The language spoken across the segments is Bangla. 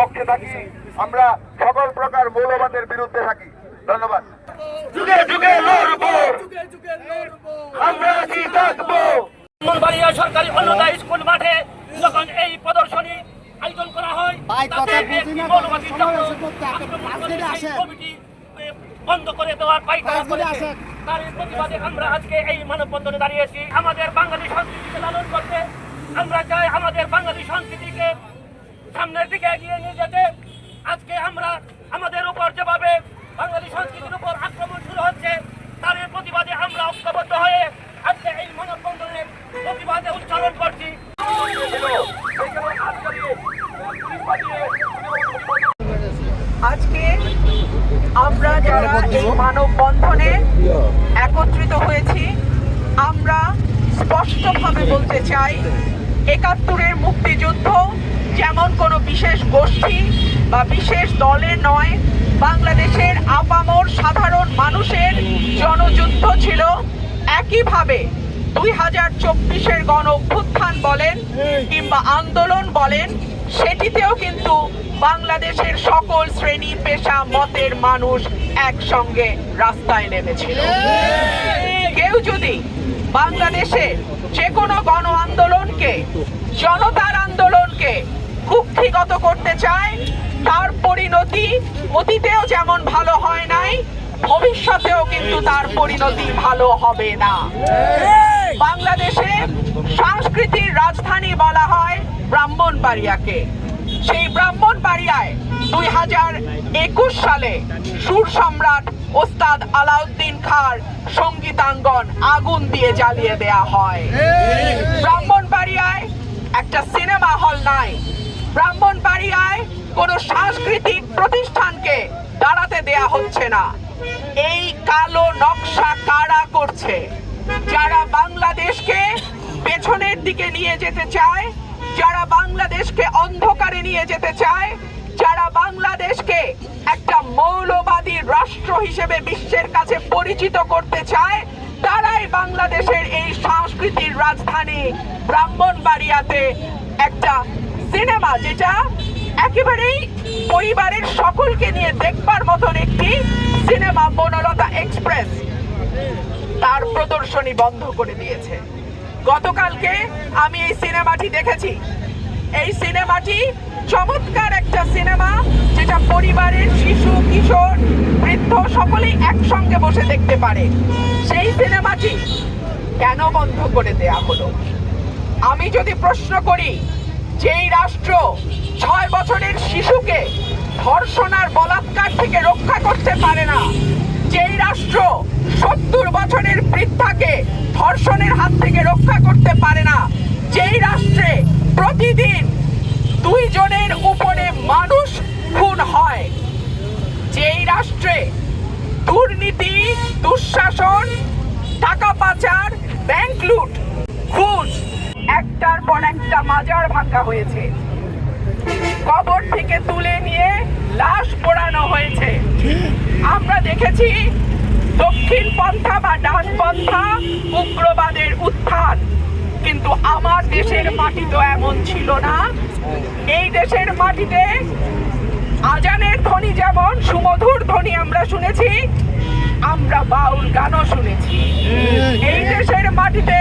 পক্ষে থাকি, আমরা সকল প্রকার মৌলবাদের বিরুদ্ধে থাকি। ধন্যবাদ। যুগে যুগে লড়বো, আমরা কি থাকবো। ব্রাহ্মণবাড়িয়া সরকারি অন্নদা স্কুল মাঠে যখন এই প্রদর্শনী আয়োজন করা হয়, কমিটি বন্ধ করে দেওয়ার পায়তারা করেছে। তার প্রতিবাদে আমরা আজকে এই মানববন্ধনে দাঁড়িয়েছি। আমাদের বাঙালি সংস্কৃতিকে লালন করতে আমরা চাই, আমাদের বাঙালি সংস্কৃতিকে সামনের দিকে এগিয়ে নিয়ে যেতে। আজকে আমরা আমাদের উপর যেভাবে বাঙালি সংস্কৃতির উপর আক্রমণ শুরু হচ্ছে, তার প্রতিবাদে আমরা ঐক্যবদ্ধ হয়ে আজকে এই মানববন্ধনের প্রতিবাদে উচ্চারণ করছি। আজকে আমরা যারা এই মানববন্ধনে একত্রিত হয়েছি, আমরা স্পষ্টভাবে বলতে চাই, ৭১-এর মুক্তিযুদ্ধ যেমন কোনো বিশেষ গোষ্ঠী বা বিশেষ দলের নয়, বাংলাদেশের আপামর সাধারণ মানুষের জনযুদ্ধ ছিল। একইভাবে ২০২৪-এর গণ অভ্যুত্থান বলেন কিংবা আন্দোলন বলেন, সেটিতেও কিন্তু বাংলাদেশের সকল শ্রেণী পেশা মতের মানুষ একসঙ্গে রাস্তায় নেমেছিল। কেউ যদি বাংলাদেশের যে কোনো গণ আন্দোলনকে, জনতার আন্দোলনকে কুক্ষিগত করতে চায়, তার পরিণতি অতীতেও যেমন ভালো হয় নাই, ভবিষ্যতেও কিন্তু তার পরিণতি ভালো হবে না। বাংলাদেশের সংস্কৃতির রাজধানী বলা হয় ব্রাহ্মণবাড়িয়াকে। সেই ব্রাহ্মণবাড়িয়ায় ২০২১ সালে সুর সম্রাট ওস্তাদ আলাউদ্দিন খাঁর সঙ্গীতাঙ্গন আগুন দিয়ে জ্বালিয়ে দেয়া হয়। ব্রাহ্মণবাড়িয়ায় একটা সিনেমা হল নাই। ব্রাহ্মণবাড়িয়ায় কোনো সাংস্কৃতিক প্রতিষ্ঠানকে দাঁড়াতে দেয়া হচ্ছে না। এই কালো নকশা কারা করছে? যারা বাংলাদেশকে পেছনের দিকে নিয়ে যেতে চায়, যারা বাংলাদেশকে অন্ধকারে নিয়ে যেতে চায়, যারা বাংলাদেশকে একটা মৌলবাদী রাষ্ট্র হিসেবে বিশ্বের কাছে পরিচিত করতে চায়, তারাই বাংলাদেশের এই সংস্কৃতির রাজধানী ব্রাহ্মণবাড়িয়াতে একটা সিনেমা, যেটা একেবারেই পরিবারের সকলকে নিয়ে দেখবার মতন একটি সিনেমা, বনলতা এক্সপ্রেস, তার প্রদর্শনী বন্ধ করে দিয়েছে। গতকালকে আমি এই সিনেমাটি দেখেছি। এই সিনেমাটি চমৎকার একটা সিনেমা, যেটা পরিবারের শিশু, কিশোর, বৃদ্ধ সকলেই একসঙ্গে বসে দেখতে পারে। সেই সিনেমাটি কেন বন্ধ করে দেয়া হলো? আমি যদি প্রশ্ন করি, যেই রাষ্ট্র ৬ বছরের শিশুকে ধর্ষণ আর বলাৎকার থেকে রক্ষা করতে পারে না, যেই রাষ্ট্র ৭০ বছরের বৃদ্ধাকে ধর্ষণের হাত থেকে রক্ষা করতে পারে না, যেই রাষ্ট্রে প্রতিদিন ২ জনের উপরে মানুষ খুন হয়, যেই রাষ্ট্রে দুর্নীতি, দুঃশাসন, টাকা পাচার, ব্যাংক লুট, ঘুষ, একটার পর একটা মাজার ভাঙা হয়েছে, কবর থেকে তুলে নিয়ে লাশ পোড়ানো হয়েছে। আমরা দেখেছি দক্ষিণ পন্থা বা ডানপন্থা উগ্রবাদের উত্থান, কিন্তু আমার দেশের মাটি তো এমন ছিল না। এই দেশের মাটিতে আজানের ধ্বনি যেমন সুমধুর ধ্বনি আমরা শুনেছি, আমরা বাউল গানও শুনেছি। এই দেশের মাটিতে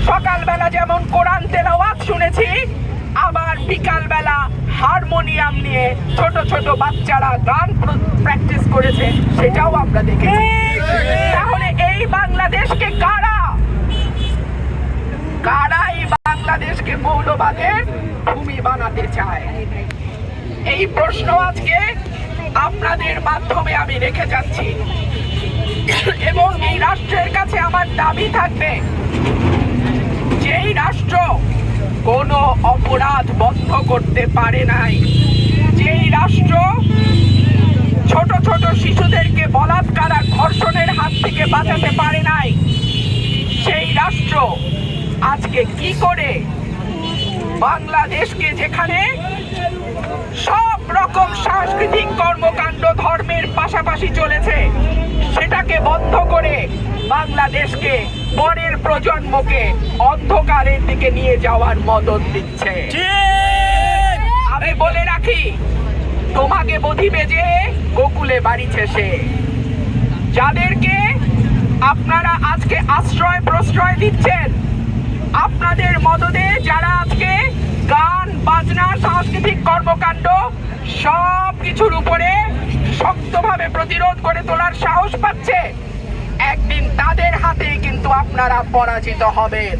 সকালবেলা যেমন কোরআন তেলাওয়াত শুনেছি, আবার বিকালবেলা হারমোনিয়াম নিয়ে ছোট ছোট বাচ্চারা গান প্র্যাকটিস করেছে, সেটাও আমরা দেখেছি। তাহলে এই বাংলাদেশকে কারা এই বাংলাদেশকে মৌলবাদের ভূমি বানাতে চায়? এই প্রশ্ন আজকে আপনাদের মাধ্যমে আমি রেখে যাচ্ছি, এবং এই রাষ্ট্রের কাছে আমার দাবি থাকবে, যেই রাষ্ট্র কোনো অপরাধ বন্ধ করতে পারে নাই, যেই রাষ্ট্র ছোট ছোট শিশুদেরকে বলাৎকার আর ধর্ষণের হাত থেকে বাঁচাতে পারে নাই, সেই রাষ্ট্র আজকে কি করে বাংলাদেশকে, যেখানে সব রকম সাংস্কৃতিক কর্মকাণ্ড ধর্মের পাশাপাশি চলেছে, সেটাকে বন্ধ করে বাংলাদেশকে, পরের প্রজন্মকে অন্ধকারের দিকে নিয়ে যাওয়ার মদত দিচ্ছে। আমি বলে রাখি, তোমাকে বধিবে যে গোকুলে বাড়িছে সে। যাদেরকে আপনারা আজকে আশ্রয় প্রশ্রয় দিচ্ছেন, আপনাদের মদদে যারা আজকে গান বাজনা সাংস্কৃতিক কর্মকাণ্ড সব কিছুর উপরে শক্তভাবে প্রতিরোধ করে তোলার সাহস পাচ্ছে, একদিন তাদের হাতেই কিন্তু আপনারা পরাজিত হবেন।